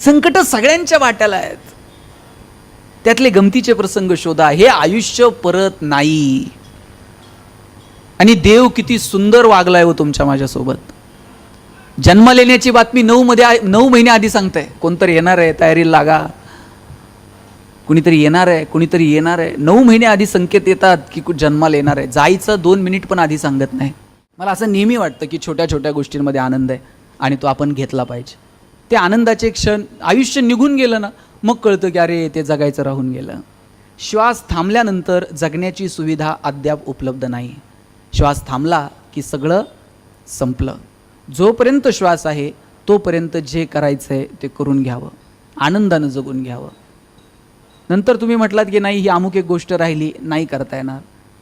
संकट सगळ्यांच्या वाट्याला आहेत. त्यातले गमतीचे प्रसंग शोधा. हे आयुष्य परत नाही. आणि देव किती सुंदर वागलाय हो तुमच्या माझ्यासोबत. जन्माला येण्याची बातमी 9 महिने आधी सांगताय. कोणतरी येणार आहे, तयारीला लागा. कुणीतरी येणार आहे, कुणीतरी येणार आहे. 9 महिने आधी संकेत येतात की जन्माला येणार आहे. जायचं 2 मिनिट पण आधी सांगत नाही. मला असं नेहमी वाटतं की छोट्या छोट्या गोष्टींमध्ये आनंद आहे आणि तो आपण घेतला पाहिजे. ते आनंदाचे क्षण आयुष्य निघून गेलं ना, मग कळतं की अरे ते जगायचं राहून गेलं. श्वास थांबल्यानंतर जगण्याची सुविधा अद्याप उपलब्ध नाही. श्वास थांबला की सगळं संपलं. जोपर्यंत श्वास आहे तोपर्यंत जे करायचं आहे ते करून घ्यावं, आनंदानं जगून घ्यावं. नंतर तुम्ही म्हटलात की नाही ही अमुक एक गोष्ट राहिली, नाही करता येणार,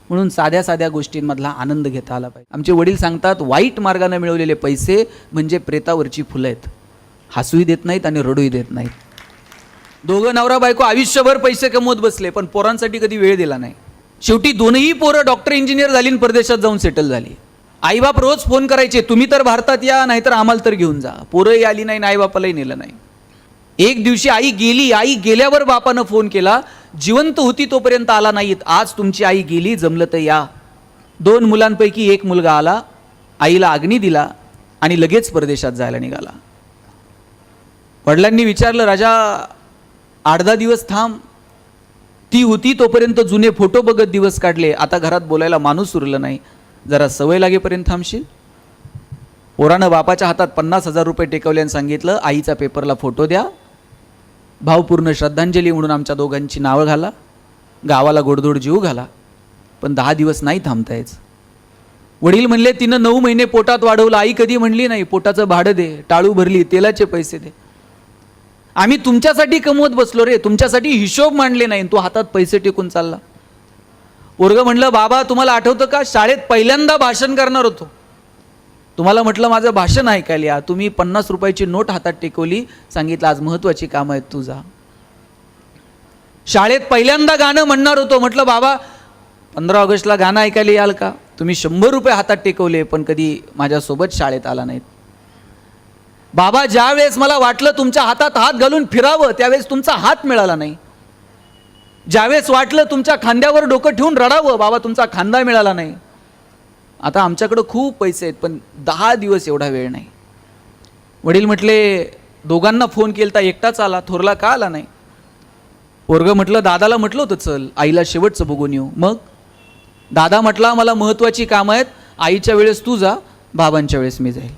म्हणून साध्या साध्या गोष्टींमधला आनंद घेता आला पाहिजे. आमचे वडील सांगतात वाईट मार्गाने मिळवलेले पैसे म्हणजे प्रेतावरची फुलं आहेत. हसूही देत नाहीत आणि रडूही देत नाहीत. दोघं नवरा बायको आयुष्यभर पैसे कमवत बसले पण पोरांसाठी कधी वेळ दिला नाही. शेवटी दोनही पोरं डॉक्टर इंजिनियर झाली आणि परदेशात जाऊन सेटल झाली. आईबाप रोज फोन करायचे, तुम्ही तर भारतात या, नाहीतर आम्हाला तर घेऊन जा. पोरंही आली नाही, आईबापालाही नेलं नाही. एक दिवशी आई गेली. आई गेल्यावर बापानं फोन केला, जिवंत होती तोपर्यंत आला नाहीत, आज तुमची आई गेली, जमलं तर या. 2 मुलांपैकी एक मुलगा आला, आईला अग्नी दिला आणि लगेच परदेशात जायला निघाला. वडिलांनी विचारलं, राजा 8-10 दिवस थांब. ती होती तोपर्यंत जुने फोटो बघत दिवस काढले, आता घरात बोलायला माणूस उरलं नाही, जरा सवय लागेपर्यंत थांबशील. पोरानं बापाच्या हातात 50,000 रुपये टेकवले आणि सांगितलं, आईचा पेपरला फोटो द्या, भावपूर्ण श्रद्धांजली म्हणून आमच्या दोघांची नावं घाला, गावाला गोडधोड जीव घाला, पण 10 दिवस नाही थांबता यायचं. वडील म्हणले, तिनं 9 महिने पोटात वाढवलं. आई कधी म्हणली नाही पोटाचं भाडं दे, टाळू भरली, तेलाचे पैसे दे. आम्ही तुमच्यासाठी कमवत बसलो रे, तुमच्यासाठी हिशोब मांडले नाही, तो हातात पैसे टेकून चालला. पोरगं म्हणलं, बाबा तुम्हाला आठवतं का, शाळेत पहिल्यांदा भाषण करणार होतो, तुम्हाला म्हटलं माझं भाषण ऐकायला या, तुम्ही 50 रुपयाची नोट हातात टेकवली, सांगितलं आज महत्वाची कामं आहेत तू जा. शाळेत पहिल्यांदा गाणं म्हणणार होतो, म्हटलं बाबा 15 ऑगस्टला गाणं ऐकायला याल का, तुम्ही 100 रुपये हातात टेकवले पण कधी माझ्यासोबत शाळेत आला नाहीत. बाबा ज्यावेळेस मला वाटलं तुमच्या हातात हात घालून फिरावं त्यावेळेस तुमचा हात मिळाला नाही. ज्यावेळेस वाटलं तुमच्या खांद्यावर डोकं ठेवून रडावं, बाबा तुमचा खांदा मिळाला नाही. आता आमच्याकडं खूप पैसे आहेत पण 10 दिवस एवढा वेळ नाही. वडील म्हटले, दोघांना फोन केलता, एकटाच आला, थोरला का आला नाही. पोरगं म्हटलं, दादाला म्हटलं होतं चल, आईला शेवटचं बघून येऊ. मग दादा म्हटला, मला महत्वाची कामं आहेत, आईच्या वेळेस तू जा, बाबांच्या वेळेस मी जाईल.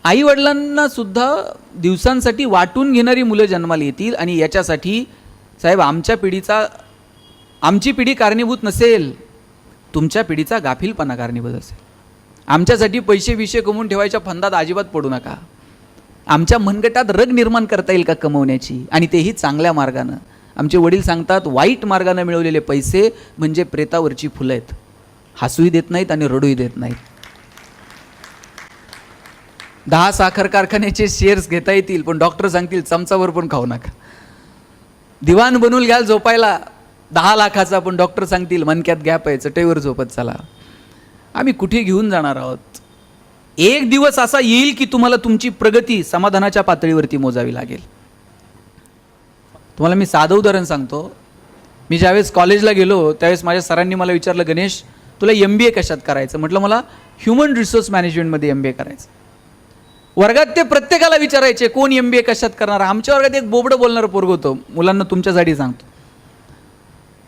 आई वडिलांना सुद्धा दिवसांसाठी वाटून घेणारी मुलं जन्माला येतील आणि याच्यासाठी साहेब आमची पिढी कारणीभूत नसेल, तुमच्या पिढीचा गाफीलपणा कारणीभूत असेल. आमच्यासाठी पैसे विषय कमवून ठेवायच्या फंदात अजिबात पडू नका. आमच्या मनगटात रग निर्माण करता येईल का कमवण्याची, आणि तेही चांगल्या मार्गानं. आमचे वडील सांगतात वाईट मार्गानं मिळवलेले पैसे म्हणजे प्रेतावरची फुलं आहेत. हसूही देत नाहीत आणि रडूही देत नाहीत. 10 साखर कारखान्याचे शेअर्स घेता येतील पण डॉक्टर सांगतील चमचावर पण खाऊ नका. दिवाण बनवून घ्याल झोपायला 10 लाखाचा पण डॉक्टर सांगतील मनक्यात गॅप आहे, चटईवर झोपत चला. आम्ही कुठे घेऊन जाणार आहोत. एक दिवस असा येईल की तुम्हाला तुमची प्रगती समाधानाच्या पातळीवरती मोजावी लागेल. तुम्हाला मी साधं उदाहरण सांगतो. मी ज्यावेळेस कॉलेजला गेलो त्यावेळेस माझ्या सरांनी मला विचारलं, गणेश तुला MBA कशात करायचं. म्हटलं मला ह्युमन रिसोर्स मॅनेजमेंटमध्ये MBA करायचं. वर्गात ते प्रत्येकाला विचारायचे कोण MBA कशात करणार. आमच्या वर्गात एक बोबडं बोलणारं पोरग होतं. मुलांना तुमच्यासाठी सांगतो,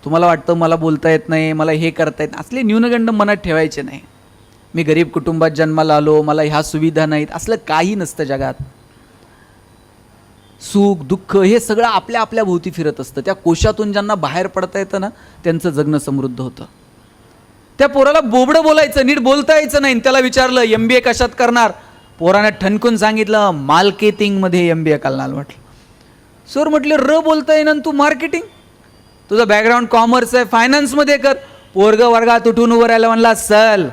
तुम्हाला वाटतं मला बोलता येत नाही, मला हे करता येत, असले न्यूनगंड मनात ठेवायचे नाही. मी गरीब कुटुंबात जन्माला आलो, मला ह्या सुविधा नाहीत, असलं काही नसतं जगात. सुख दुःख हे सगळं आपल्या आपल्या भोवती फिरत असतं. त्या कोशातून ज्यांना बाहेर पडता येतं ना त्यांचं जगणं समृद्ध होतं. त्या पोराला बोबडं बोलायचं, नीट बोलता यायचं नाही. त्याला विचारलं MBA कशात करणार, पोराने ठणकून सांगितलं मार्केटिंगमध्ये MBA करणार. म्हटलं सर, म्हटलं र बोलता येईन तू मार्केटिंग, तुझं बॅकग्राऊंड कॉमर्स आहे, फायनान्समध्ये कर. पोरग वर्गात उठून उभं राहिला, म्हणला चल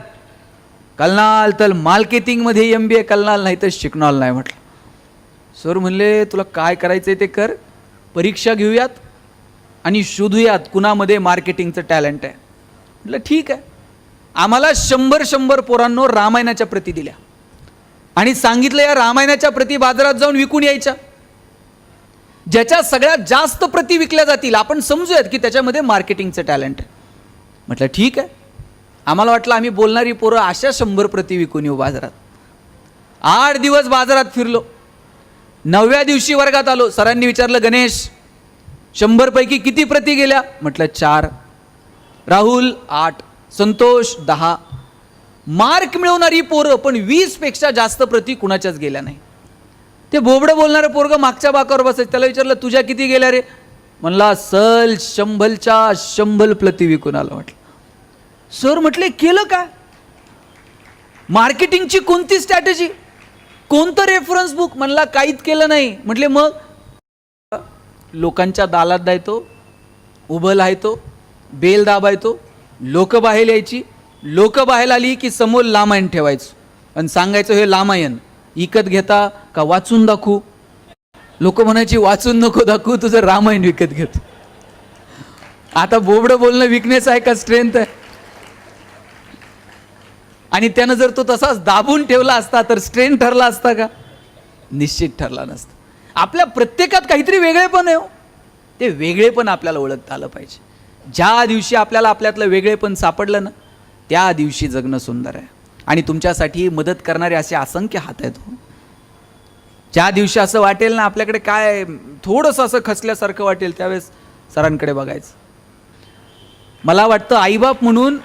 कलनाल तर मार्केटिंगमध्ये MBA कलनाल, नाही तर शिकणार नाही. म्हटलं सर म्हणले तुला काय करायचं आहे ते कर, परीक्षा घेऊयात आणि शोधूयात कुणामध्ये मार्केटिंगचं टॅलेंट आहे. म्हटलं ठीक आहे. आम्हाला 100 पोरांनो रामायणाच्या प्रती दिल्या. आणि सांगितलं या रामायणाच्या प्रती बाजारात जाऊन विकून यायच्या. ज्याच्या सगळ्यात जास्त प्रती विकल्या जातील आपण समजूयात की त्याच्यामध्ये मार्केटिंगचं टॅलेंट आहे. म्हटलं ठीक आहे. आम्हाला वाटलं आम्ही बोलणारी पोरं अशा 100 प्रती विकून येऊ बाजारात. 8 दिवस बाजारात फिरलो. 9व्या दिवशी वर्गात आलो. सरांनी विचारलं, गणेश 100 पैकी किती प्रती गेल्या? म्हटलं 4. राहुल 8, संतोष 10. मार्क मिळवणारी पोरं पण 20 पेक्षा जास्त प्रती कुणाच्याच गेल्या नाही. ते बोबडं बोलणारं पोरगं मागच्या बाकावर बसायचं. त्याला विचारलं तुझ्या किती गेल्या रे? म्हणला सल 100च्या 100 प्रती विकून आलं. म्हटलं सर, म्हटले केलं काय? मार्केटिंगची कोणती स्ट्रॅटेजी, कोणतं रेफरन्स बुक? म्हणला काहीच केलं नाही. म्हटले मग? लोकांच्या दालात जायचो, उभं राहायचो, बेल दाबायचो, लोक बाहेर यायची. लोक बाहेर आली की समोर लामायण ठेवायचो आणि सांगायचं हे लामायण विकत घेता का वाचून दाखवू? लोक म्हणायची वाचून नको दाखवू, तुझं रामायण विकत घेतो. आता बोबडं बोलणं विकनेस आहे का स्ट्रेंथ आहे? आणि त्यानं जर तो तसाच दाबून ठेवला असता तर स्ट्रेंथ ठरला असता का? निश्चित ठरला नसता. आपल्या प्रत्येकात काहीतरी वेगळेपण आहे. ते वेगळेपण आपल्याला ओळखता आलं पाहिजे. ज्या दिवशी आपल्याला आपल्यातलं वेगळेपण सापडलं ना, त्या दिवशी जगणं सुंदर आहे. आणि तुमच्यासाठी मदत करणारे असे असंख्य हात आहेत. ज्या दिवशी असं वाटेल ना आपल्याकडे काय थोडंसं असं खचल्यासारखं वाटेल, त्यावेळेस सरांकडे बघायचं. मला वाटतं आईबाप म्हणून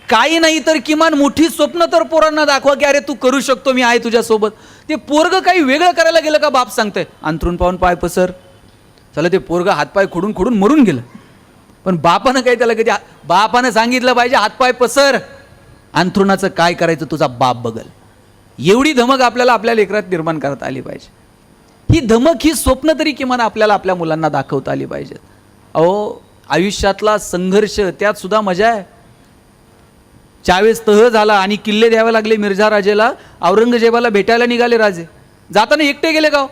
काही नाही तर किमान मोठी स्वप्न तर पोरांना दाखवा की अरे तू करू शकतो, मी आहे तुझ्यासोबत. ते पोरगं काही वेगळं करायला गेलं का बाप सांगतंय अंथरून पाहून पाय पसर. चला ते पोरगं हातपाय खोडून खोडून मरून गेलं, पण बापानं काही त्याला कधी बापानं सांगितलं पाहिजे हातपाय पसर, अंथरुणाचं काय करायचं तुझा बाप बघल. एवढी धमक आपल्याला आपल्या लेकरात निर्माण करता आली पाहिजे. ही धमक, ही स्वप्न तरी किमान आपल्याला आपल्या मुलांना दाखवता आली पाहिजेत. अहो आयुष्यातला संघर्ष, त्यात सुद्धा मजा आहे. ज्यावेळेस तह झाला आणि किल्ले द्यावे लागले मिर्झा राजेला, औरंगजेबाला भेटायला निघाले राजे. जाताना एकटे गेले गाव.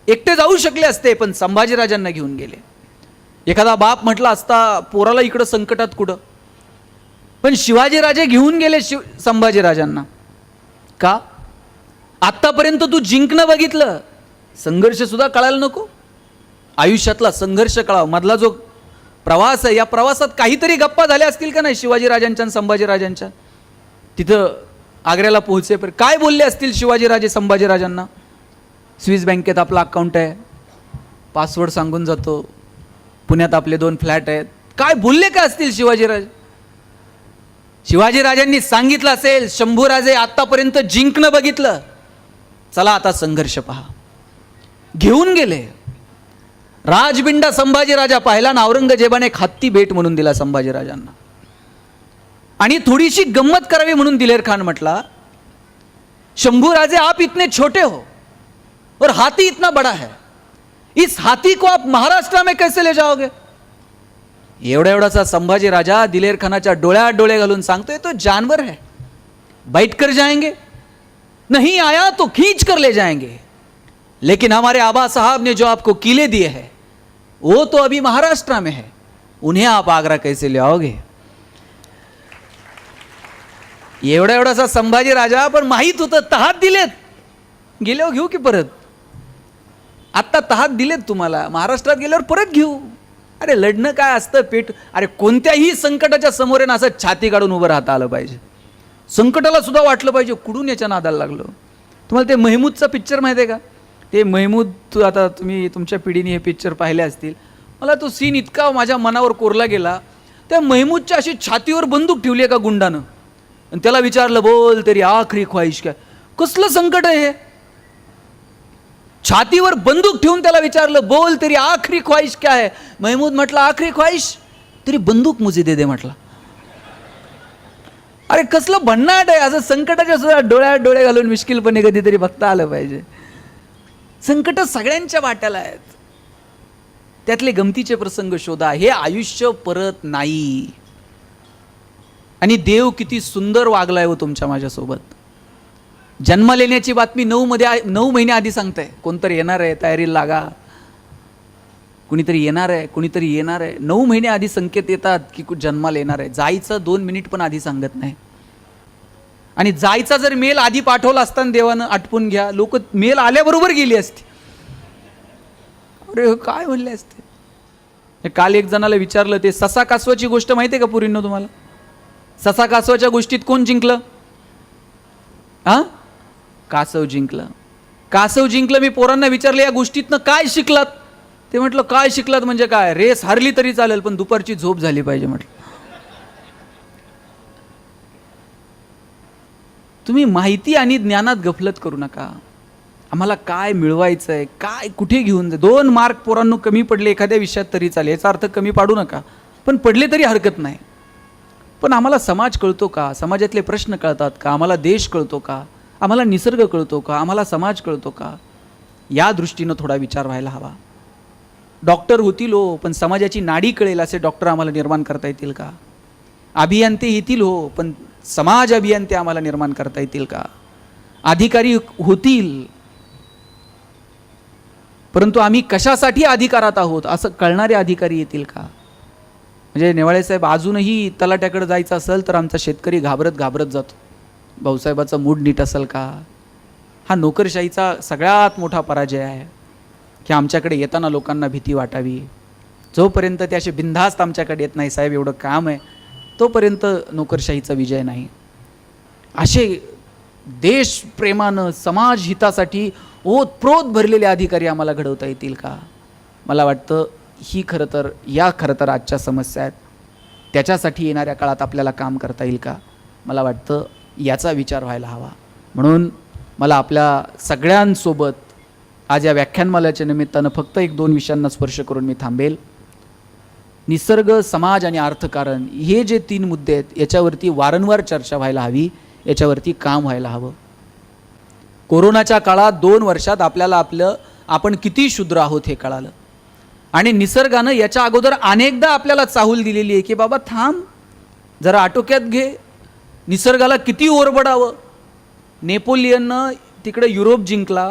एकटे जाऊ शकले असते पण संभाजीराजांना घेऊन गेले. एखादा बाप म्हटला असता पोराला इकडं संकटात कुठं, पण शिवाजीराजे घेऊन गेले संभाजीराजांना. का? आत्तापर्यंत तू जिंकणं बघितलं, संघर्ष सुद्धा कळायला नको? आयुष्यातला संघर्ष कळावा. मधला जो प्रवास आहे, या प्रवासात काहीतरी गप्पा झाल्या असतील का नाही शिवाजीराजांच्या आणि संभाजीराजांच्या? तिथं आग्र्याला पोहोचेपर्यंत काय बोलले असतील शिवाजीराजे संभाजीराजांना? स्विस बँकेत आपला अकाउंट आहे, पासवर्ड सांगून जातो, पुण्यात आपले 2 फ्लॅट आहेत. काय बोलले का असतील शिवाजीराजे? शिवाजीराजांनी सांगितलं असेल शंभूराजे आतापर्यंत जिंकणं बघितलं, चला आता संघर्ष पहा. घेऊन गेले. राजबिंडा संभाजीराजा पाहिला ना, औरंगजेबाने एक हत्ती भेट म्हणून दिला संभाजीराजांना. आणि थोडीशी गंमत करावी म्हणून दिलेर खान म्हटला, शंभूराजे आप इतने छोटे हो और हाथी इतना बड़ा है, इस हाथी को आप महाराष्ट्र में कैसे ले जाओगे? एवढा संभाजी राजा दिलेर खानाच्या डोळ्यात डोळे घालून सांगतोय तो जानवर है, बैठ कर जाएंगे, नहीं आया तो खींच कर ले जाएंगे, लेकिन हमारे आबा साहब ने जो आपको किले दिए हैं वो तो अभी महाराष्ट्र में है, उन्हें आप आगरा कैसे ले आओगे? एवढासा संभाजी राजा, पण माहित होतं तहात दिलेत, गेल्यावर घेऊ की परत. आत्ता तहात दिलेत तुम्हाला, महाराष्ट्रात गेल्यावर परत घेऊ. अरे लढणं काय असतं पेट. अरे कोणत्याही संकटाच्या समोर आहे ना असं छाती काढून उभं राहता आलं पाहिजे. संकटाला सुद्धा वाटलं पाहिजे कुठून याच्या नादाला लागलो. तुम्हाला ते महमूदचा पिक्चर माहिती आहे का? ते महमूद, आता तुम्ही तुमच्या पिढीने हे पिक्चर पाहिले असतील. मला तो सीन इतका माझ्या मनावर कोरला गेला. त्या महमूदच्या अशी छातीवर बंदूक ठेवली एका गुंडानं आणि त्याला विचारलं बोल तेरी आखरी ख्वाहिश काय. कसलं संकट आहे हे? छातीवर बंदूक ठेवून त्याला विचारलं बोल तेरी आखरी ख्वाहिश क्या है. महमूद म्हटलं आखरी ख्वाहिश तेरी बंदूक मुझे दे दे म्हटलं. अरे कसलं भन्नाट आहे. असं संकटाच्या सुद्धा डोळ्यात डोळे घालून मिश्किलपणे कधीतरी बघता आलं पाहिजे. संकट सगळ्यांच्या वाट्याला आहेत, त्यातले गमतीचे प्रसंग शोधा. हे आयुष्य परत नाही. आणि देव किती सुंदर वागलाय हो तुमच्या माझ्यासोबत. जन्म लेण्याची बातमी 9 महिने आधी सांगताय. कोणतरी येणार आहे, तयारीला लागा. कुणीतरी येणार आहे, कुणीतरी येणार आहे. 9 महिने आधी संकेत येतात की जन्माला येणार आहे. जायचं 2 मिनिट पण आधी सांगत नाही. आणि जायचा जर मेल आधी पाठवला असताना देवानं आटपून घ्या, लोक मेल आल्याबरोबर गेली असती. अरे काय म्हणले असते. काल एक जणाला विचारलं, ते ससा कासवाची गोष्ट माहिती आहे का पुरींनो तुम्हाला? ससा कासवाच्या गोष्टीत कोण जिंकलं? कासव जिंकलं. कासव जिंकलं. मी पोरांना विचारलं, या गोष्टीतनं काय शिकलात? ते म्हटलं काय शिकलात म्हणजे काय, रेस हारली तरी चालेल पण दुपारची झोप झाली पाहिजे. म्हटलं तुम्ही माहिती आणि ज्ञानात गफलत करू नका. आम्हाला काय मिळवायचंय, काय कुठे घेऊन जा. 2 मार्क पोरांनो कमी पडले एखाद्या विषयात तरी चालेल, याचा अर्थ कमी पाडू नका, पण पडले तरी हरकत नाही. पण आम्हाला समाज कळतो का? समाजातले प्रश्न कळतात का? आम्हाला देश कळतो का? आम्हाला निसर्ग कळतो का? आम्हाला समाज कळतो का? या दृष्टीनं थोडा विचार व्हायला हवा. डॉक्टर होतील हो, पण समाजाची नाडी कळेल असे डॉक्टर आम्हाला निर्माण करता येतील का? अभियंते येतील हो, पण समाज अभियंते आम्हाला निर्माण करता येतील का? अधिकारी होतील, परंतु आम्ही कशासाठी अधिकारात आहोत असं कळणारे अधिकारी येतील का? म्हणजे नेवाळे साहेब, अजूनही तलाट्याकडे जायचं असेल तर आमचा शेतकरी घाबरत घाबरत जातो. भाऊसाहेबाचा मूड नीट असेल का? हा नोकरशाहीचा सगळ्यात मोठा पराजय आहे की आमच्याकडे येताना लोकांना भीती वाटावी. जोपर्यंत ते असे बिनधास्त आमच्याकडे येत नाही, साहेब एवढं काम आहे, तोपर्यंत नोकरशाहीचा विजय नाही. असे देशप्रेमानं समाज हितासाठी ओतप्रोत भरलेले अधिकारी आम्हाला घडवता येतील का? मला वाटतं ही खरं तर आजच्या समस्या आहेत. त्याच्यासाठी येणाऱ्या काळात आपल्याला काम करता येईल का? मला वाटतं याचा विचार व्हायला हवा. म्हणून मला आपल्या सगळ्यांसोबत आज या व्याख्यानमालेच्या निमित्तानं फक्त 1-2 विषयांना स्पर्श करून मी थांबेल. निसर्ग, समाज आणि अर्थकारण हे जे 3 मुद्दे आहेत याच्यावरती वारंवार चर्चा व्हायला हवी, याच्यावरती काम व्हायला हवं. कोरोनाच्या काळात 2 वर्षात आपल्याला आपण किती शूद्र आहोत हे कळालं. आणि निसर्गानं याच्या अगोदर अनेकदा आपल्याला चाहूल दिलेली आहे की बाबा थांब, जरा आटोक्यात घे. निसर्गाला किती ओरबडावं. नेपोलियननं तिकडे युरोप जिंकला,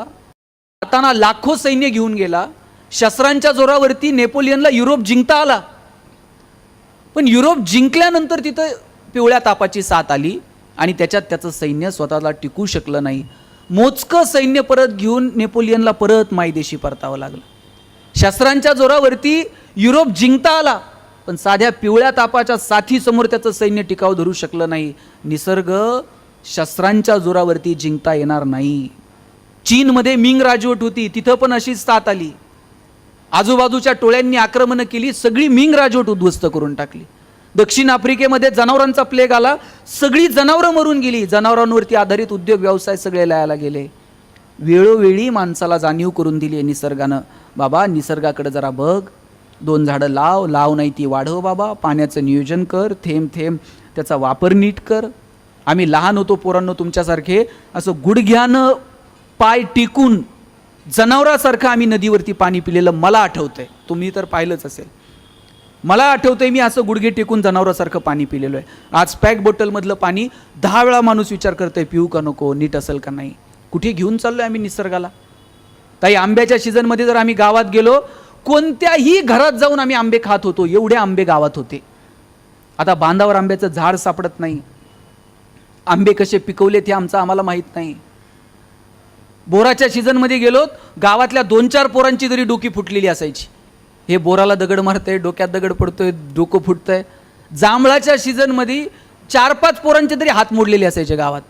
जाताना लाखो सैन्य घेऊन गेला. शस्त्रांच्या जोरावरती नेपोलियनला युरोप जिंकता आला, पण युरोप जिंकल्यानंतर तिथं पिवळ्या तापाची साथ आली आणि त्याच्यात त्याचं सैन्य स्वतःला टिकू शकलं नाही. मोजकं सैन्य परत घेऊन नेपोलियनला परत मायदेशी परतावं लागलं. शस्त्रांच्या जोरावरती युरोप जिंकता आला, पण साध्या पिवळ्या तापाच्या साथीसमोर त्याचं सैन्य टिकाव धरू शकलं नाही. निसर्ग शस्त्रांच्या जोरावरती जिंकता येणार नाही. चीनमध्ये मिंग राजवट होती, तिथं पण अशीच साथ आली. आजूबाजूच्या टोळ्यांनी आक्रमणं केली, सगळी मिंग राजवट उद्ध्वस्त करून टाकली. दक्षिण आफ्रिकेमध्ये जनावरांचा प्लेग आला, सगळी जनावरं मरून गेली. जनावरांवरती आधारित उद्योग व्यवसाय सगळे लयाला गेले. वेळोवेळी माणसाला जाणीव करून दिली आहे निसर्गानं, बाबा निसर्गाकडे जरा बघ, 2 झाडं लाव नाही ती वाढव बाबा, पाण्याचं नियोजन कर, थेंब थेंब त्याचा वापर नीट कर. आम्ही लहान होतो पोरांनो तुमच्यासारखे, असं गुडघ्यानं पाय टिकून जनावरासारखं आम्ही नदीवरती पाणी पिलेलं मला आठवतंय. तुम्ही तर पाहिलंच असेल. मला आठवतंय मी असं गुडघे टेकून जनावरासारखं पाणी पिलेलं आहे. आज पॅक बॉटलमधलं पाणी 10 वेळा माणूस विचार करतोय, पिऊ का नको, नीट असेल का नाही. कुठे घेऊन चाललोय आम्ही निसर्गाला. ताई, आंब्याच्या सीझनमध्ये जर आम्ही गावात गेलो, कोणत्याही घरात जाऊन आम्ही आंबे खात होतो, एवढे आंबे गावात होते. आता बांधावर आंब्याचं झाड सापडत नाही. आंबे कसे पिकवलेत हे आम्हाला माहीत नाही. बोराच्या सीझनमध्ये गेलो, गावातल्या 2-4 पोरांची तरी डोकी फुटलेली असायची. हे बोराला दगड मारतंय, डोक्यात दगड पडतोय, डोकं फुटतंय. जांभळाच्या सीझनमध्ये 4-5 पोरांचे तरी हात मोडलेले असायचे गावात.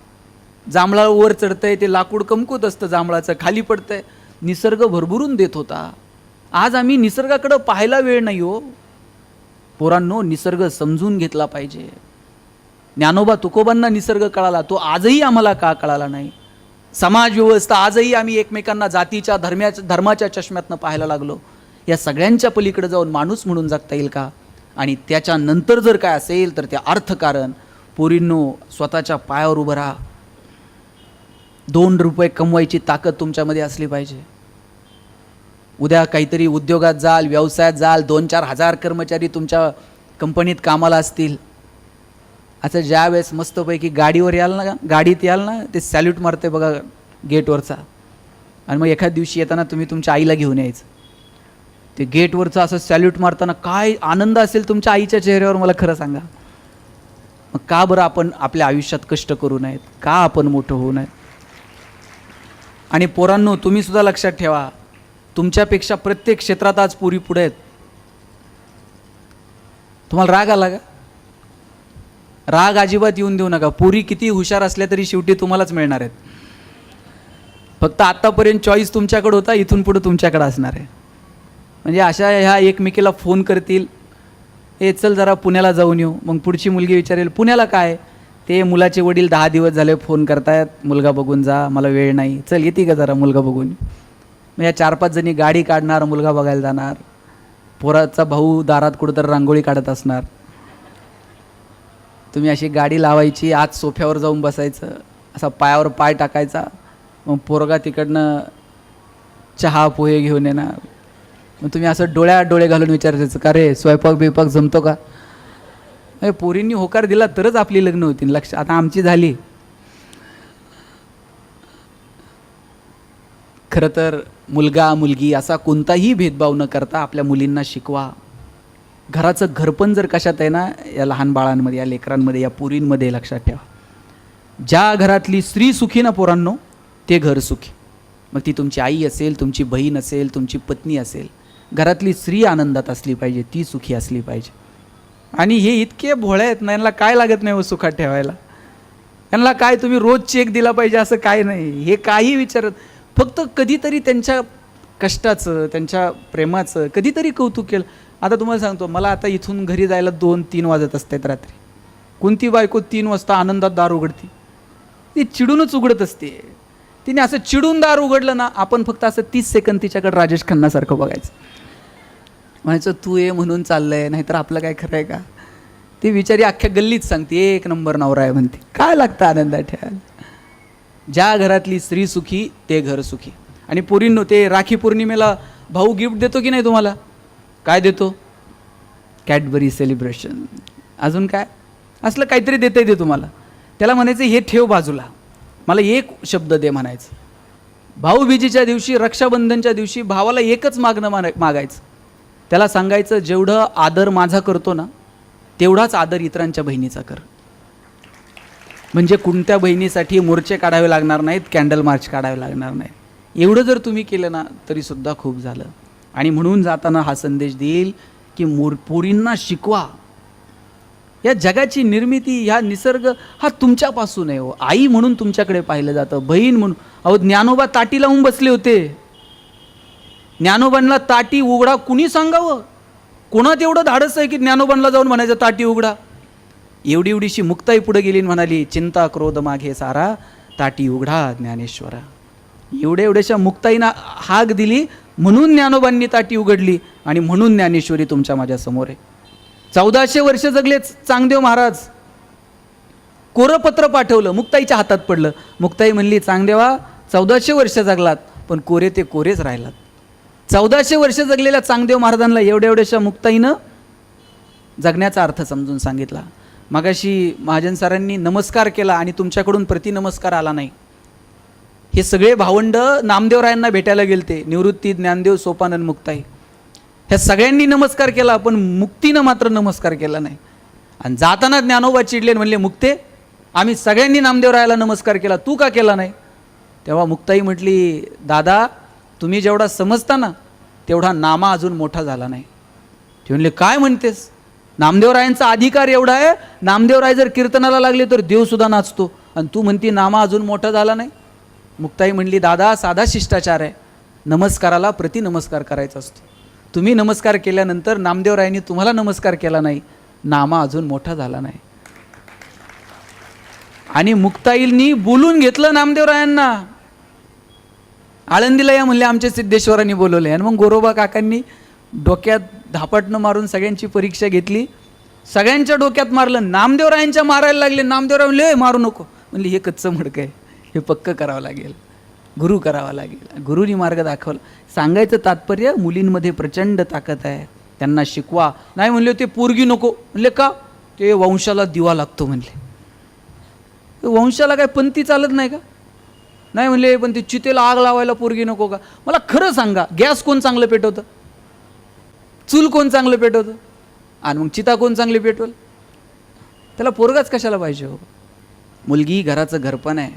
जांभळा वर चढतंय, ते लाकूड कमकुत असतं जांभळाचं, खाली पडतंय. निसर्ग भरभरून देत होता. आज आम्ही निसर्गाकडे पाहायला वेळ नाही हो. पोरांनो, निसर्ग समजून घेतला पाहिजे. ज्ञानोबा तुकोबांना निसर्ग कळाला, तो आजही आम्हाला का कळाला नाही. समाज व्यवस्था आजही आम्ही एकमेकांना जातीच्या धर्माच्या चष्म्यातनं पाहायला लागलो. या सगळ्यांच्या पलीकडे जाऊन माणूस म्हणून जगता येईल का? आणि त्याच्यानंतर जर काय असेल तर ते अर्थकारण. पोरींनो, स्वतःच्या पायावर उभं राहा. 2 रुपये कमवायची ताकद तुमच्यामध्ये असली पाहिजे. उद्या काहीतरी उद्योगात जाल, व्यवसायात जाल, 2-4 हजार कर्मचारी तुमच्या कंपनीत कामाला असतील. असं ज्या वेळेस मस्तपैकी गाडीवर गाडीत याल ना, ते सॅल्यूट मारते बघा गेटवरचा, आणि मग एखाद दिवशी येताना तुम्ही तुमच्या आईला घेऊन यायचं. ते गेटवरचं असं सॅल्यूट मारताना काय आनंद असेल तुमच्या आईच्या चेहऱ्यावर, मला खरं सांगा. मग का बरं आपण आपल्या आयुष्यात कष्ट करू नयेत? का आपण मोठं होऊ नये? आणि पोरांनो, तुम्ही सुद्धा लक्षात ठेवा, तुमच्यापेक्षा प्रत्येक क्षेत्रात आज पोरी पुढे आहेत. तुम्हाला राग आला का? राग अजिबात येऊन देऊ नका. पोरी किती हुशार असल्या तरी शेवटी तुम्हालाच मिळणार आहेत. फक्त आत्तापर्यंत चॉईस तुमच्याकडे होता, इथून पुढे तुमच्याकडे असणार आहे. म्हणजे अशा ह्या एकमेकीला फोन करतील, ए चल जरा पुण्याला जाऊन येऊ. मग पुढची मुलगी विचारेल, पुण्याला काय? ते मुलाचे वडील 10 दिवस झाले फोन करतायत, मुलगा बघून जा, मला वेळ नाही. चल येते का जरा मुलगा बघून? मग या 4-5 जणी गाडी काढणार, मुलगा बघायला जाणार. पोराचा भाऊ दारात कुठंतरी रांगोळी काढत असणार. तुम्ही अशी गाडी लावायची, आज सोफ्यावर जाऊन बसायचं, असा पायावर पाय टाकायचा. मग पोरगा तिकडनं चहा पोहे घेऊन येणार. मग तुम्ही असं डोळ्यात डोळे घालून विचारायचं, का रे स्वयंपाक बिपाक जमतो का? पोरींनी होकार दिला तरच आपली लग्न होतील. लक्ष, आता आमची झाली. खरं तर मुलगा मुलगी असा कोणताही भेदभाव न करता आपल्या मुलींना शिकवा. घराचं घरपण जर कशात आहे ना, या लहान बाळांमध्ये, या लेकरांमध्ये, या पोरींमध्ये लक्षात ठेवा. ज्या घरातली स्त्री सुखी ना पोरांनो, ते घर सुखी. मग ती तुमची आई असेल, तुमची बहीण असेल, तुमची पत्नी असेल, घरातली स्त्री आनंदात असली पाहिजे, ती सुखी असली पाहिजे. आणि हे इतके भोळे आहेत ना, यांना काय लागत नाही हो सुखात ठेवायला. यांना काय तुम्ही रोज चेक दिला पाहिजे असं काय नाही. हे काही विचारत, फक्त कधीतरी त्यांच्या कष्टाचं, त्यांच्या प्रेमाचं कधीतरी कौतुक केलं. आता तुम्हाला सांगतो, मला आता इथून घरी जायला 2-3 वाजत असतात रात्री. कोणती बायको 3 वाजता आनंदात दार उघडते? ती चिडूनच उघडत असते. तिने असं चिडून दार उघडलं ना, आपण फक्त असं 30 सेकंद तिच्याकडे राजेश खन्नासारखं बघायचं, म्हणायचं तू ये म्हणून चाललंय, नाहीतर आपलं काय खरं आहे का? ती बिचारी अख्ख्या गल्लीत सांगते, 1 नंबर नवरा आहे म्हणते. काय लागतं आनंदात ठेवायला? ज्या घरातली स्त्री सुखी ते घर सुखी. आणि पोरींनो, ते राखी पौर्णिमेला भाऊ गिफ्ट देतो की नाही तुम्हाला? काय देतो? कॅडबरी सेलिब्रेशन, अजून काय असलं काहीतरी देता येते तुम्हाला. त्याला म्हणायचं हे ठेव बाजूला, मला एक शब्द दे म्हणायचं. भाऊबीजेच्या दिवशी, रक्षाबंधनच्या दिवशी भावाला एकच मागणं मागायचं. त्याला सांगायचं, जेवढं आदर माझा करतो ना, तेवढाच आदर इतरांच्या बहिणीचा कर. म्हणजे कोणत्या बहिणीसाठी मोर्चे काढावे लागणार नाहीत, कॅन्डल मार्च काढावे लागणार नाहीत. एवढं जर तुम्ही केलं ना तरीसुद्धा खूप झालं. आणि म्हणून जाताना हा संदेश देईल की पोरींना शिकवा. या जगाची निर्मिती, ह्या निसर्ग हा तुमच्यापासून आहे हो. आई म्हणून तुमच्याकडे पाहिलं जातं, बहीण म्हणून. अहो, ज्ञानोबा ताटी लावून बसले होते. ज्ञानोबांना ताटी उघडा कुणी सांगावं? कोणात एवढं धाडस आहे की ज्ञानोबांना जाऊन म्हणायचं ताटी उघडा? एवढी एवढीशी मुक्ताई पुढे गेली, म्हणाली, चिंता क्रोध मागे सारा, ताटी उघडा ज्ञानेश्वरा. एवढ्याशा मुक्ताईना हाक दिली, म्हणून ज्ञानोबांनी ताटी उघडली, आणि म्हणून ज्ञानेश्वरी तुमच्या माझ्या समोर आहे. 1400 वर्ष जगले चांगदेव महाराज. कोरं पत्र पाठवलं, मुक्ताईच्या हातात पडलं. मुक्ताई म्हणली, चांगदेवा 1400 वर्ष जगलात, पण कोरे ते कोरेच राहिलात. 1400 वर्ष जगलेल्या चांगदेव महाराजांना एवढ्याशा मुक्ताईनं जगण्याचा अर्थ समजून सांगितला. मगाशी महाजन सरांनी नमस्कार केला आणि तुमच्याकडून प्रतिनमस्कार आला नाही. हे सगळे भावंड नामदेवरायांना भेटायला गेलते, निवृत्ती, ज्ञानदेव, सोपानंद, मुक्ताई. ह्या सगळ्यांनी नमस्कार केला, पण मुक्तीनं मात्र नमस्कार केला नाही. आणि जाताना ज्ञानोबा चिडले, म्हणले, मुक्ते, आम्ही सगळ्यांनी नामदेवरायाला नमस्कार केला, तू का केला नाही? तेव्हा मुक्ताई म्हटली, दादा, तुम्ही जेवढा समजता ना तेवढा नामा अजून मोठा झाला नाही. ते म्हणले, काय म्हणतेस? नामदेवरायांचा अधिकार एवढा आहे, नामदेवराय जर कीर्तनाला लागले तर देवसुद्धा नाचतो, आणि तू म्हणती नामा अजून मोठा झाला नाही? मुक्ताई म्हणली, दादा, साधा शिष्टाचार आहे, नमस्काराला प्रतिनमस्कार करायचा असतो. तुम्ही नमस्कार केल्यानंतर नामदेवरायांनी तुम्हाला नमस्कार केला नाही, नामा अजून मोठा झाला नाही. आणि मुक्ताईंनी बोलून घेतलं नामदेवरायांना. आळंदीला या म्हणले, आमच्या सिद्धेश्वरांनी बोलवले. आणि मग गोरोबा काकांनी डोक्यात धापटणं मारून सगळ्यांची परीक्षा घेतली, सगळ्यांच्या डोक्यात मारलं. नामदेवरायांच्या मारायला लागले. नामदेवराय म्हणले, मारू नको. म्हणले, हे कच्चं मडकं आहे, हे पक्कं करावं लागेल, गुरु करावा लागेल. गुरुनी मार्ग दाखवला. सांगायचं तात्पर्य, मुलींमध्ये प्रचंड ताकद आहे, त्यांना शिकवा. नाही म्हणले, ते पोरगी नको. म्हणले, का? ते वंशाला दिवा लागतो म्हणले. वंशाला काय पंथी चालत नाही का? नाही म्हणले, पण ते चितेला आग लावायला पोरगी नको का? मला खरं सांगा, गॅस कोण चांगलं पेटवतं? चूल कोण चांगलं पेटवतं? आणि मग चिता कोण चांगली पेटवल? त्याला पोरगाच कशाला पाहिजे हो? मुलगी घराचं घरपण आहे,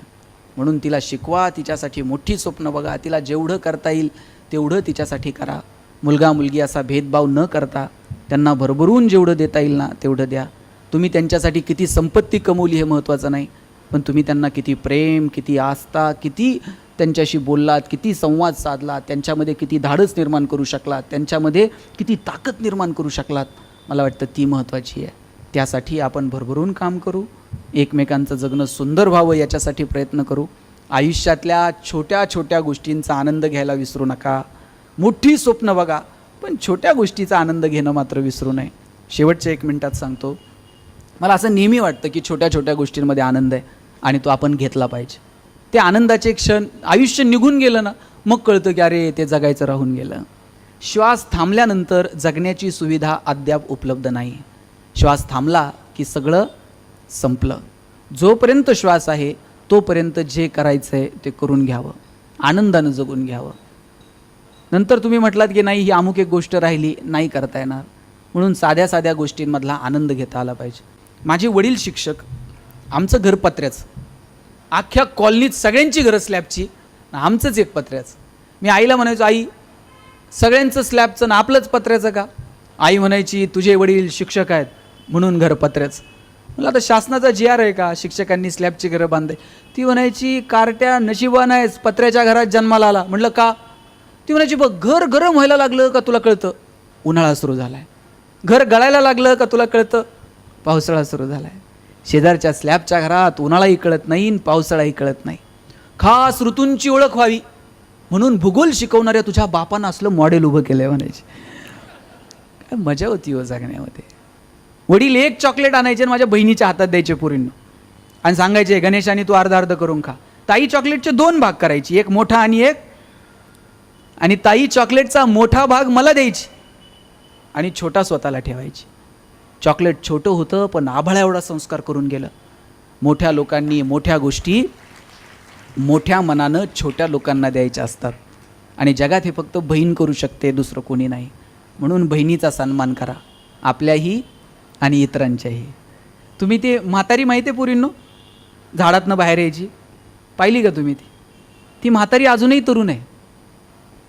म्हणून तिला शिकवा, तिच्यासाठी मोठी स्वप्न बघा, तिला जेवढं करता येईल तेवढं तिच्यासाठी करा. मुलगा मुलगी असा भेदभाव न करता त्यांना भरभरून जेवढं देता येईल ना तेवढं द्या. तुम्ही त्यांच्यासाठी किती संपत्ती कमवली हे महत्त्वाचं नाही, पण तुम्ही त्यांना किती प्रेम, किती आस्था, किती त्यांच्याशी बोललात, किती संवाद साधलात, त्यांच्यामध्ये किती धाडस निर्माण करू शकलात, त्यांच्यामध्ये किती ताकद निर्माण करू शकलात, मला वाटतं ती महत्त्वाची आहे. त्यासाठी आपण भरभरून काम करू, एकमेकांचं जगणं सुंदर व्हावं याच्यासाठी प्रयत्न करू. आयुष्यातल्या छोट्या छोट्या गोष्टींचा आनंद घ्यायला विसरू नका. मोठी स्वप्न बघा, पण छोट्या गोष्टीचा आनंद घेणं मात्र विसरू नये. शेवटच्या 1 मिनिटात सांगतो, मला असं नेहमी वाटतं की छोट्या छोट्या गोष्टींमध्ये आनंद आहे आणि तो आपण घेतला पाहिजे. ते आनंदाचे क्षण आयुष्य निघून गेलं ना मग कळतं की अरे ते जगायचं राहून गेलं. श्वास थांबल्यानंतर जगण्याची सुविधा अद्याप उपलब्ध नाही. श्वास थांबला की सगळं संपलं. जोपर्यंत श्वास आहे तोपर्यंत जे करायचं आहे ते करून घ्यावं, आनंदानं जगून घ्यावं. नंतर तुम्ही म्हटलात की नाही ही अमुक एक गोष्ट राहिली, नाही करता येणार, म्हणून साध्या साध्या गोष्टींमधला आनंद घेता आला पाहिजे. माझे वडील शिक्षक, आमचं घर पत्र्याचं, अख्ख्या कॉलनीत सगळ्यांची घरं स्लॅबची, आमचंच एक पत्र्याचं. मी आईला म्हणायचो, आई सगळ्यांचं स्लॅबचं ना आपलंच पत्र्याचं का? आई म्हणायची तुझे वडील शिक्षक आहेत म्हणून घर पत्र्याचं. मला आता शासनाचा GR आहे का शिक्षकांनी स्लॅबची घरं बांधे? ती म्हणायची कार्ट्या नशिबान आहेस पत्र्याच्या घरात जन्माला आला. म्हटलं का? ती म्हणायची बघ घर गरम व्हायला लागलं का तुला कळतं उन्हाळा सुरू झाला आहे, घर गळायला लागलं का तुला कळतं पावसाळा सुरू झाला आहे. शेजारच्या स्लॅबच्या घरात उन्हाळाही कळत नाही आणि पावसाळाही कळत नाही. खास ऋतूंची ओळख व्हावी म्हणून भूगोल शिकवणाऱ्या तुझ्या बापानं असलं मॉडेल उभं केलं आहे म्हणायची. काय मजा होती हो जगण्यामध्ये. वडील एक चॉकलेट आणायचे आणि माझ्या बहिणीच्या हातात द्यायचे पुरींनो आणि सांगायचे गणेशाने तू अर्धा अर्ध करून खा. ताई चॉकलेटचे 2 भाग करायची, एक मोठा आणि एक, आणि ताई चॉकलेटचा मोठा भाग मला द्यायची आणि छोटा स्वतःला ठेवायची. चॉकलेट छोटं होतं पण आभाळा एवढा संस्कार करून गेलं. मोठ्या लोकांनी मोठ्या गोष्टी मोठ्या मनानं छोट्या लोकांना द्यायच्या असतात आणि जगात हे फक्त बहीण करू शकते, दुसरं कोणी नाही. म्हणून बहिणीचा सन्मान करा, आपल्याही आणि इतरांच्याही. तुम्ही ते म्हातारी माहिती आहे पुरींनो झाडातनं बाहेर यायची, पाहिली का तुम्ही? ती म्हातारी अजूनही तरुण आहे,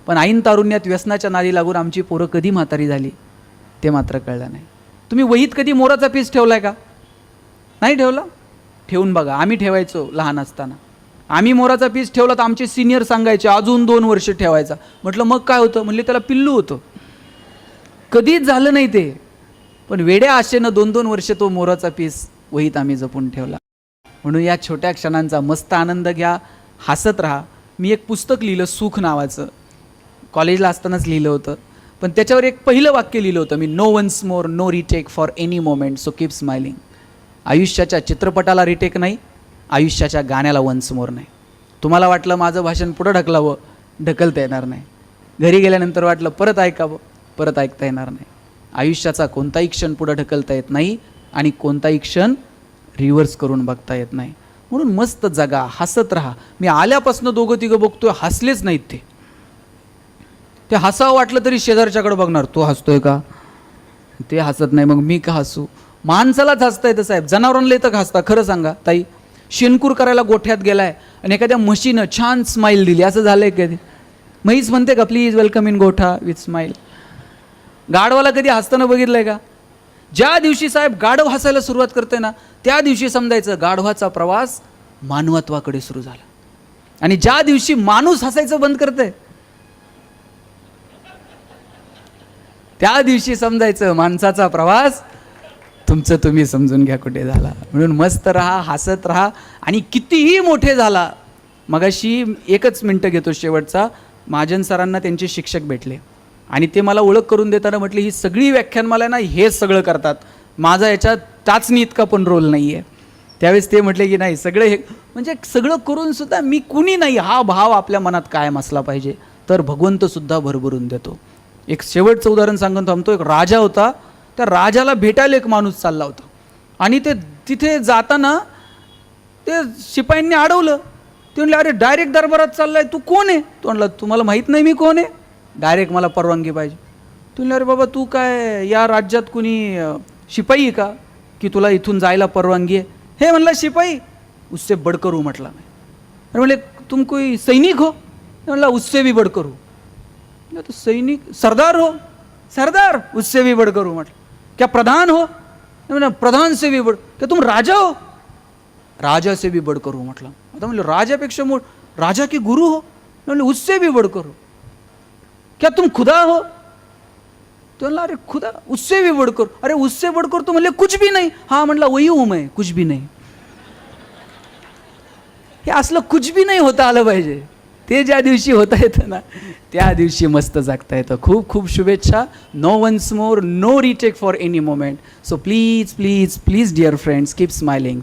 पण ऐन तारुण्यात व्यसनाच्या नादी लागून आमची पोरं कधी म्हातारी झाली ते मात्र कळलं नाही. तुम्ही वहीत कधी मोराचा पीस ठेवलाय का? नाही ठेवला? ठेवून बघा. आम्ही ठेवायचो लहान असताना. आम्ही मोराचा पीस ठेवला तर आमचे सिनियर सांगायचे अजून 2 वर्ष ठेवायचा. म्हटलं मग काय होतं? म्हणले त्याला पिल्लू होतं. कधीच झालं नाही ते, पण वेड्या आशेनं 2-2 वर्ष तो मोराचा पीस वहीत आम्ही जपून ठेवला. म्हणून या छोट्या क्षणांचा मस्त आनंद घ्या, हसत राहा. मी एक पुस्तक लिहिलं सुख नावाचं, कॉलेजला असतानाच लिहिलं होतं, पण त्याच्यावर एक पहिलं वाक्य लिहिलं होतं मी, no once more, no retake for any moment, so keep smiling. आयुष्याच्या चित्रपटाला रिटेक नाही, आयुष्याच्या गाण्याला वन्स मोर नाही. तुम्हाला वाटलं माझं भाषण पुढं ढकलावं, ढकलता येणार नाही. घरी गेल्यानंतर वाटलं परत ऐकावं, परत ऐकता येणार नाही. आयुष्याचा कोणताही क्षण पुढं ढकलता येत नाही आणि कोणताही क्षण रिव्हर्स करून बघता येत नाही. म्हणून मस्त जगा, हसत राहा. मी आल्यापासून 2-3 बघतोय हसलेच नाहीत ते हसावं वाटलं तरी शेजारच्याकडे बघणार, तो हसतोय का? ते हसत नाही, मग मी का हसू? माणसालाच हसता येतं साहेब, जनावरांना येतं का हसता? खरं सांगा ताई, शेणकूर करायला गोठ्यात गेलाय आणि एखाद्या म्हशीनं छान स्माईल दिली, असं झालंय कधी? म्हैस म्हणते का प्लीज वेलकम इन गोठा विथ स्माईल? गाढवाला कधी हसताना बघितलंय का? ज्या दिवशी साहेब गाढव हसायला सुरुवात करते ना त्या दिवशी समजायचं गाढवाचा प्रवास मानवत्वाकडे सुरू झाला. आणि ज्या दिवशी माणूस हसायचं बंद करते त्या दिवशी समजायचं माणसाचा प्रवास तुमचं तुम्ही समजून घ्या कुठे झाला. म्हणून मस्त राहा, हसत राहा आणि कितीही मोठे झाला. मगाशी 1 मिनिटं घेतो शेवटचा. महाजन सरांना त्यांचे शिक्षक भेटले आणि ते मला ओळख करून देताना म्हटले ही सगळी व्याख्यानमाला ना हेच सगळं करतात, माझा याच्यात टाचणी इतका पण रोल नाही आहे. त्यावेळेस ते म्हटले की नाही सगळं हे म्हणजे सगळं करून सुद्धा मी कुणी नाही हा भाव आपल्या मनात कायम असला पाहिजे, तर भगवंतसुद्धा भरभरून देतो. एक शेवटचं उदाहरण सांगून थांबतो. एक राजा होता, त्या राजाला भेटायला एक माणूस चालला होता आणि ते तिथे जाताना ते शिपायांनी अडवलं. ते म्हणले अरे डायरेक्ट दरबारात चाललाय, तू कोण आहे? तो म्हणला तुम्हाला माहीत नाही मी कोण आहे, डायरेक्ट मला परवानगी पाहिजे. तू म्हणले अरे बाबा तू काय या राज्यात कुणी शिपाई आहे का की तुला इथून जायला परवानगी आहे? हे म्हणला शिपाई, उससे बढ़कर हूँ म्हटला मैं. अरे म्हणले तुम कोई सैनिक हो? म्हणला उससे भी बढ़कर हूँ. तो सैनिक, सरदार हो? सरदार, उससे भी बढ़कर हूँ म्हटलं. क्या प्रधान हो? म्हणलं प्रधान से भी बढ़. क्या तुम राजा हो? राजा से भी बढ़कर हूँ म्हटलं. आता म्हणलं राजापेक्षा राजा के गुरु हो? म्हणले उससे भी बढ़कर हूँ. क्या तुम खुदा हो? तो म्हणला अरे खुदा, उससे भी बढ़कर. अरे उससे बढ़कर तो म्हणले कुछ भी नहीं. हा म्हणला वही हूं मैं, कुछ भी नहीं. हे असलं कुछ भी नाही होता आलं पाहिजे. ते ज्या दिवशी होता येतं ना, त्या दिवशी मस्त जगता येतं. खूप खूप शुभेच्छा. No once more, no retake for any moment. So please please please dear friends, keep smiling.